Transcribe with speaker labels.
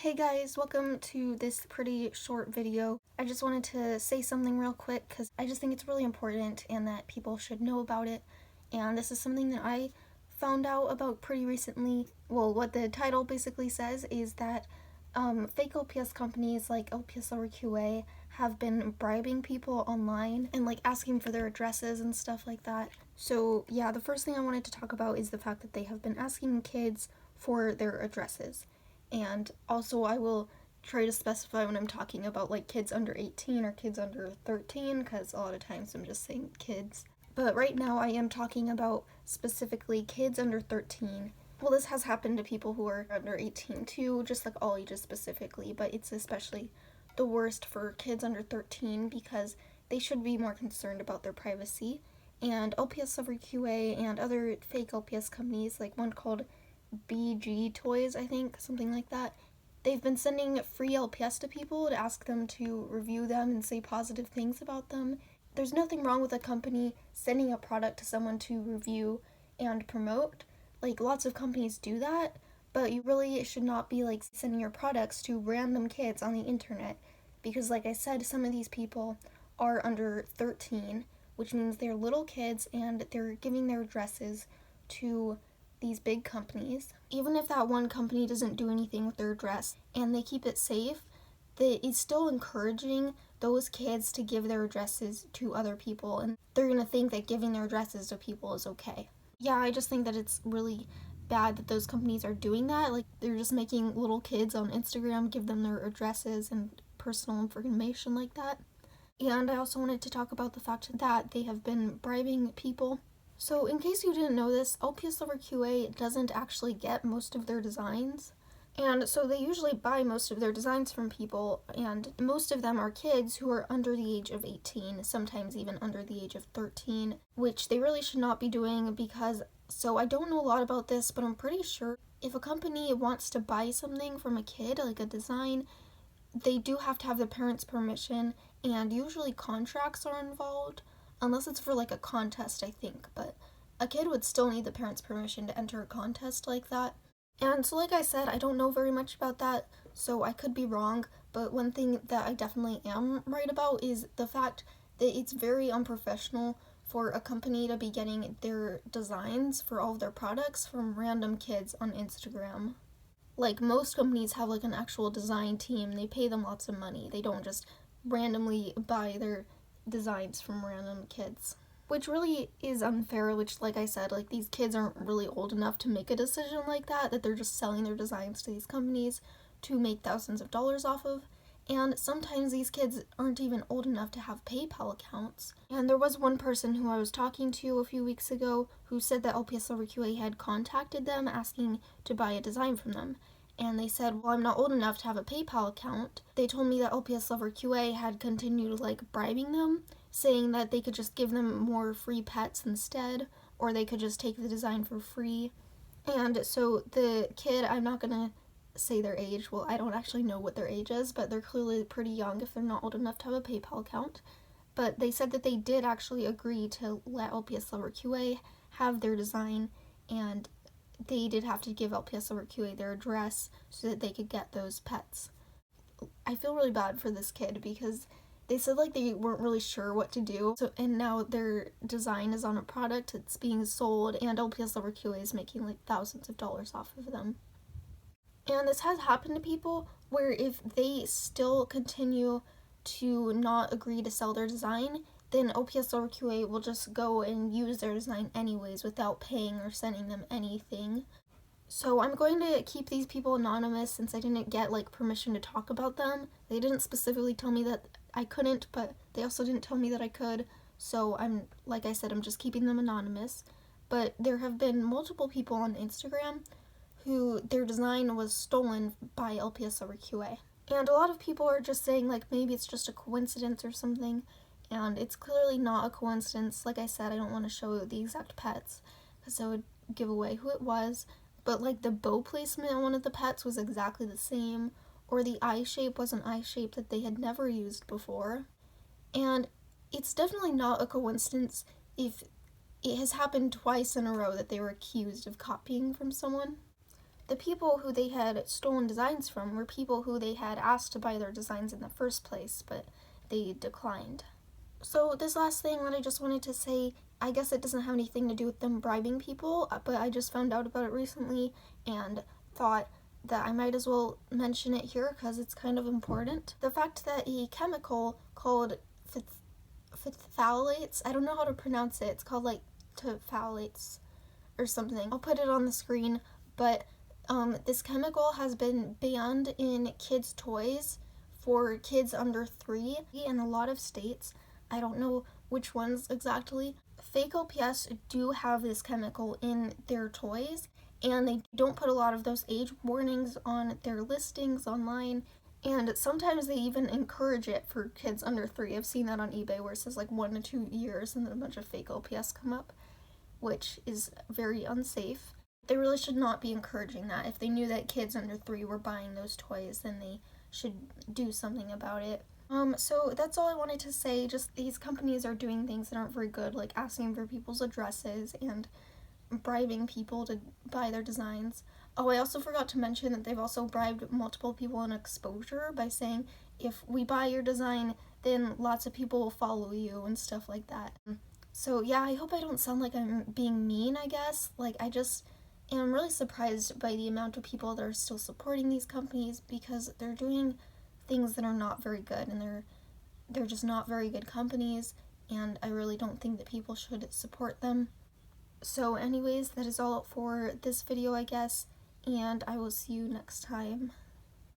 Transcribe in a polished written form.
Speaker 1: Hey guys, welcome to this pretty short video. I just wanted to say something real quick because I just think it's really important and that people should know about it. And this is something that I found out about pretty recently. Well, what the title basically says is that fake LPS companies like lpsloverqa have been bribing people online and like asking for their addresses and stuff like that. So yeah, the first thing I wanted to talk about is the fact that they have been asking kids for their addresses. And also I will try to specify when I'm talking about like kids under 18 or kids under 13 because a lot of times I'm just saying kids. But right now I am talking about specifically kids under 13. Well, this has happened to people who are under 18 too, just like all ages specifically, but it's especially the worst for kids under 13 because they should be more concerned about their privacy. And lpsloverqa and other fake LPS companies, like one called BG Toys, I think, something like that. They've been sending free LPS to people to ask them to review them and say positive things about them. There's nothing wrong with a company sending a product to someone to review and promote. Like, lots of companies do that, but you really should not be like sending your products to random kids on the internet because, like I said, some of these people are under 13, which means they're little kids and they're giving their addresses to these big companies. Even if that one company doesn't do anything with their address and they keep it safe, it's still encouraging those kids to give their addresses to other people, and they're gonna think that giving their addresses to people is okay. Yeah, I just think that it's really bad that those companies are doing that. Like, they're just making little kids on Instagram give them their addresses and personal information like that. And I also wanted to talk about the fact that they have been bribing people. So in case you didn't know this, lpsloverqa doesn't actually get most of their designs. And so they usually buy most of their designs from people, and most of them are kids who are under the age of 18, sometimes even under the age of 13, which they really should not be doing because, so I don't know a lot about this, but I'm pretty sure if a company wants to buy something from a kid, like a design, they do have to have the parents' permission, and usually contracts are involved, unless it's for like a contest, I think, but a kid would still need the parents' permission to enter a contest like that. And so like I said, I don't know very much about that, so I could be wrong, but one thing that I definitely am right about is the fact that it's very unprofessional for a company to be getting their designs for all of their products from random kids on Instagram. Like, most companies have like an actual design team, they pay them lots of money, they don't just randomly buy their designs from random kids, which really is unfair. Which, like I said, like, these kids aren't really old enough to make a decision like that they're just selling their designs to these companies to make thousands of dollars off of. And sometimes these kids aren't even old enough to have PayPal accounts. And there was one person who I was talking to a few weeks ago who said that lpsloverqa had contacted them asking to buy a design from them. And they said, well, I'm not old enough to have a PayPal account. They told me that lpsloverqa had continued like bribing them, saying that they could just give them more free pets instead, or they could just take the design for free. And so the kid, I'm not gonna say their age, well, I don't actually know what their age is, but they're clearly pretty young if they're not old enough to have a PayPal account. But they said that they did actually agree to let lpsloverqa have their design, and they did have to give lpsloverqa their address so that they could get those pets. I feel really bad for this kid because they said like they weren't really sure what to do. So, and now their design is on a product that's being sold, and lpsloverqa is making like thousands of dollars off of them. And this has happened to people where if they still continue to not agree to sell their design, then lpsloverqa will just go and use their design anyways without paying or sending them anything. So I'm going to keep these people anonymous since I didn't get like permission to talk about them. They didn't specifically tell me that I couldn't, but they also didn't tell me that I could. So like I said, I'm just keeping them anonymous. But there have been multiple people on Instagram who their design was stolen by lpsloverqa. And a lot of people are just saying like maybe it's just a coincidence or something, and it's clearly not a coincidence. Like I said, I don't want to show the exact pets because that would give away who it was, but like the bow placement on one of the pets was exactly the same, or the eye shape was an eye shape that they had never used before. And it's definitely not a coincidence if it has happened twice in a row that they were accused of copying from someone. the people who they had stolen designs from were people who they had asked to buy their designs in the first place, but they declined. So this last thing that I just wanted to say, I guess it doesn't have anything to do with them bribing people, but I just found out about it recently and thought that I might as well mention it here because it's kind of important. The fact that a chemical called phthalates, I don't know how to pronounce it, it's called like phthalates or something. I'll put it on the screen, but this chemical has been banned in kids' toys for kids under 3 in a lot of states. I don't know which ones exactly. Fake LPS do have this chemical in their toys, and they don't put a lot of those age warnings on their listings online, and sometimes they even encourage it for kids under 3. I've seen that on eBay where it says like 1 to 2 years and then a bunch of fake LPS come up, which is very unsafe. They really should not be encouraging that. If they knew that kids under 3 were buying those toys, then they should do something about it. So that's all I wanted to say. Just these companies are doing things that aren't very good, like asking for people's addresses and bribing people to buy their designs. Oh, I also forgot to mention that they've also bribed multiple people in exposure by saying, if we buy your design, then lots of people will follow you and stuff like that. So yeah, I hope I don't sound like I'm being mean, I guess. Like, I just am really surprised by the amount of people that are still supporting these companies because they're doing things that are not very good, and they're just not very good companies, and I really don't think that people should support them. So anyways, that is all for this video, I guess, and I will see you next time.